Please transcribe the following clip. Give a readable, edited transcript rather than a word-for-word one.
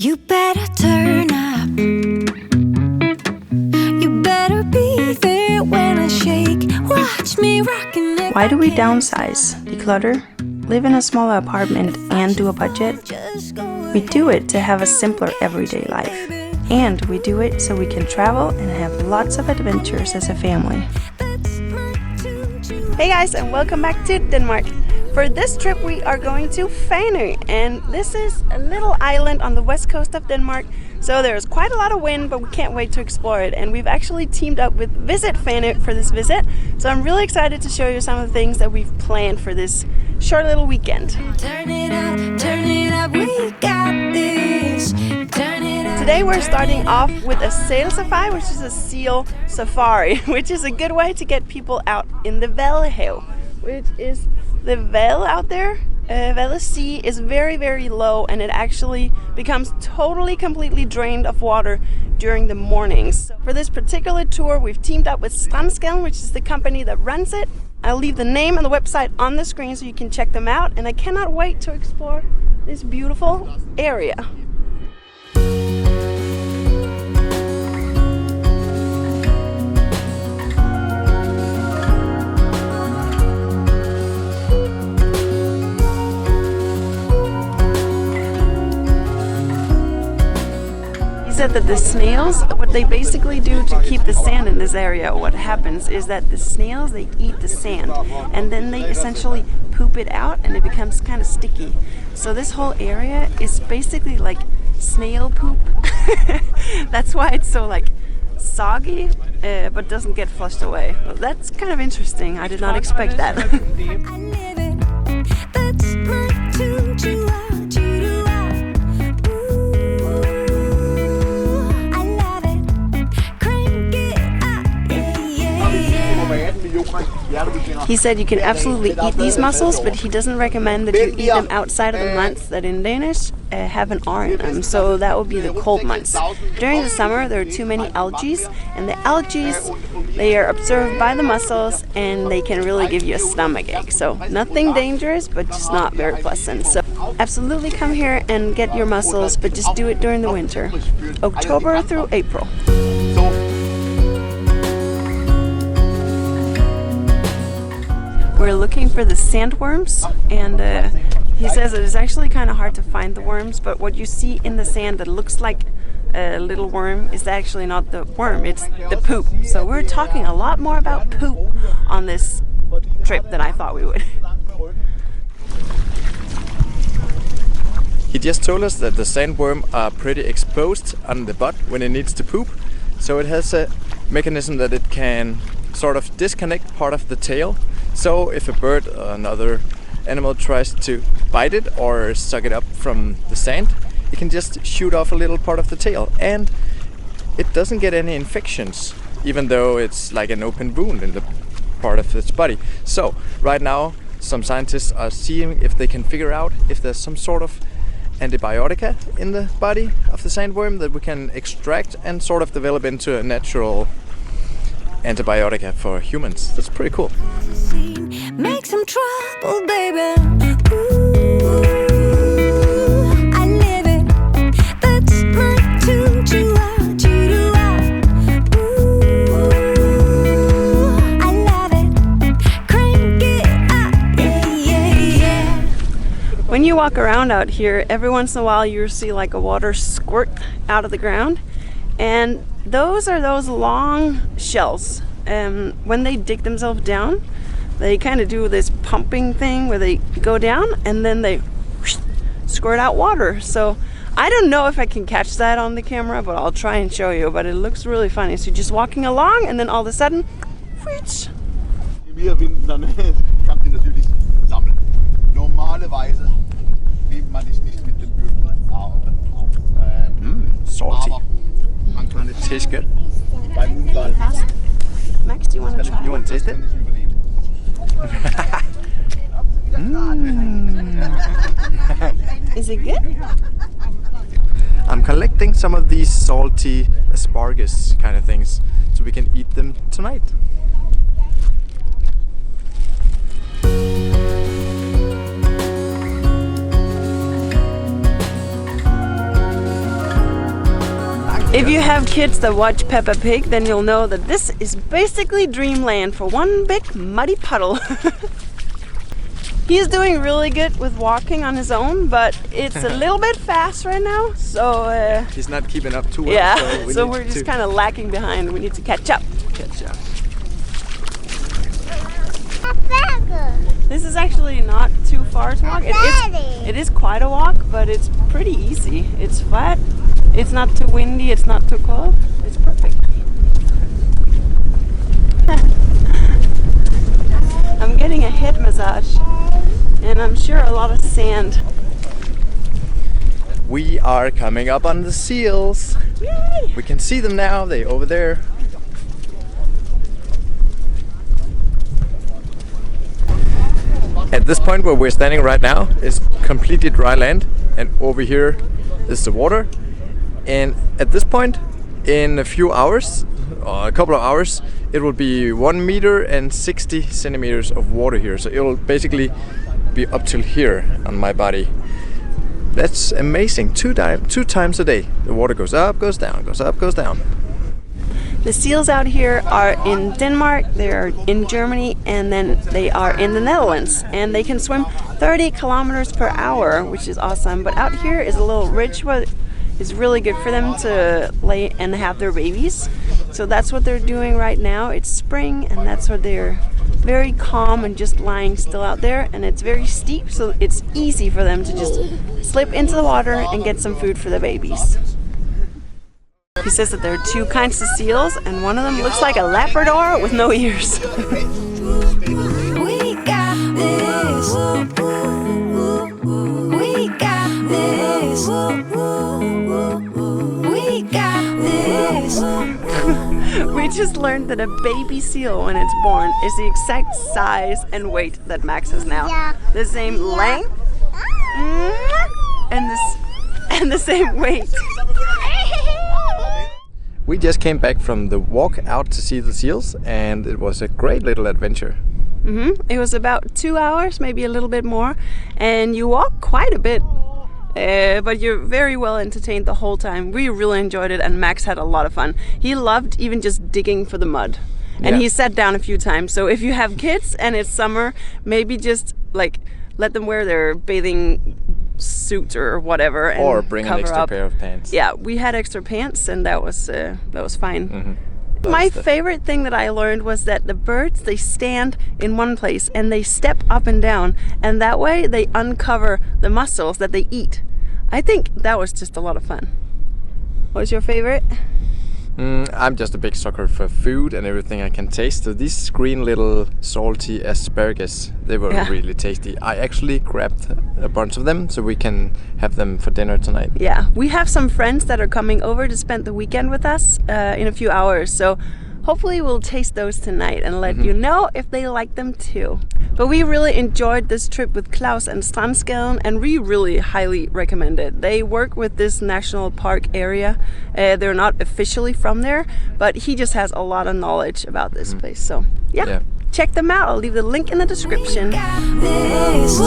You better turn up. You better be there when I shake. Watch me rockin' it. Why do we downsize, declutter, live in a smaller apartment and do a budget? We do it to have a simpler everyday life. And we do it so we can travel and have lots of adventures as a family. Hey guys, and welcome back to Denmark. For this trip we are going to Fanø, and this is a little island on the west coast of Denmark. So there's quite a lot of wind, but we can't wait to explore it. And we've actually teamed up with Visit Fanø for this visit. So I'm really excited to show you some of the things that we've planned for this short little weekend. Turn it up, we got this. Turn it up. Today we're starting off with a sail safari, which is a seal safari, which is a good way to get people out in the Vadehavet, which is the Vale out there. Wadden Sea is very, very low, and it actually becomes completely drained of water during the mornings. So for this particular tour, we've teamed up with Strandskælden, which is the company that runs it. I'll leave the name and the website on the screen so you can check them out, and I cannot wait to explore this beautiful area. That the snails, what they basically do to keep the sand in this area, what happens is that the snails, they eat the sand and then they essentially poop it out and it becomes kind of sticky. So this whole area is basically like snail poop. That's why it's so like soggy, but doesn't get flushed away. Well, that's kind of interesting. I did not expect that. He said you can absolutely eat these mussels, but he doesn't recommend that you eat them outside of the months that in Danish have an R in them, so that would be the cold months. During the summer there are too many algae, and the algae, they are absorbed by the mussels and they can really give you a stomachache. So nothing dangerous, but just not very pleasant. So absolutely come here and get your mussels, but just do it during the winter, October through April. We're looking for the sandworms, and he says it is actually kind of hard to find the worms, but what you see in the sand that looks like a little worm is actually not the worm, it's the poop. So we're talking a lot more about poop on this trip than I thought we would. He just told us that the sandworm are pretty exposed on the butt when it needs to poop, so it has a mechanism that it can sort of disconnect part of the tail. So if a bird or another animal tries to bite it or suck it up from the sand, it can just shoot off a little part of the tail, and it doesn't get any infections, even though it's like an open wound in the part of its body. So right now some scientists are seeing if they can figure out if there's some sort of antibiotica in the body of the sandworm that we can extract and sort of develop into a natural antibiotica for humans. That's pretty cool. Make some trouble, baby. Ooh, I live it. That's my tune to out, you do out. Ooh, I love it. Crank it up, yeah. When you walk around out here, every once in a while you see like a water squirt out of the ground, and those are those long shells. When they dig themselves down, they kind of do this pumping thing where they go down and then they squirt out water. So I don't know if I can catch that on the camera, but I'll try and show you. But it looks really funny. So you're just walking along and then all of a sudden, whoosh. Salty. Tastes good. Max, do you want to try? You want to taste it? Is it good? I'm collecting some of these salty asparagus kind of things so we can eat them tonight. If you have kids that watch Peppa Pig, then you'll know that this is basically dreamland for one big muddy puddle. He's doing really good with walking on his own, but it's a little bit fast right now, so... He's not keeping up too well. Yeah, so we're just kind of lacking behind. We need to catch up. This is actually not too far to walk. It is quite a walk, but it's pretty easy. It's flat, it's not too windy, it's not too cold. It's perfect. I'm getting a head massage, and I'm sure a lot of sand. We are coming up on the seals. Yay! We can see them now, they're over there. At this point where we're standing right now is completely dry land, and over here is the water. And at this point, in a few hours, or a couple of hours, it will be 1 meter and 60 centimeters of water here. So it will basically be up till here on my body. That's amazing. Two times a day. The water goes up, goes down, goes up, goes down. The seals out here are in Denmark, they're in Germany, and then they are in the Netherlands. And they can swim 30 kilometers per hour, which is awesome. But out here is a little ridge where it's really good for them to lay and have their babies. So that's what they're doing right now. It's spring, and that's where they're very calm and just lying still out there. And it's very steep, so it's easy for them to just slip into the water and get some food for the babies. He says that there are two kinds of seals, and one of them looks like a Labrador with no ears. We got this. We got this. We got this. We just learned that a baby seal, when it's born, is the exact size and weight that Max has now. The same length and the same weight. We just came back from the walk out to see the seals, and it was a great little adventure. It was about 2 hours, maybe a little bit more, and you walk quite a bit, but you're very well entertained the whole time. We really enjoyed it, and Max had a lot of fun. He loved even just digging for the mud, and he sat down a few times. So if you have kids and it's summer, maybe just like let them wear their bathing suit or whatever, and or bring an extra up. pair of pants. Yeah, we had extra pants, and that was fine. Mm-hmm. My favorite thing that I learned was that the birds, they stand in one place and they step up and down, and that way they uncover the mussels that they eat. I think that was just a lot of fun. What's your favorite? I'm just a big sucker for food and everything I can taste. So these green little salty asparagus, they were really tasty. I actually grabbed a bunch of them so we can have them for dinner tonight. Yeah, we have some friends that are coming over to spend the weekend with us in a few hours. So hopefully we'll taste those tonight and let you know if they like them too. But we really enjoyed this trip with Klaus and Strandskaden, and we really highly recommend it. They work with this national park area. They're not officially from there, but he just has a lot of knowledge about this place. So yeah, check them out. I'll leave the link in the description. We got this.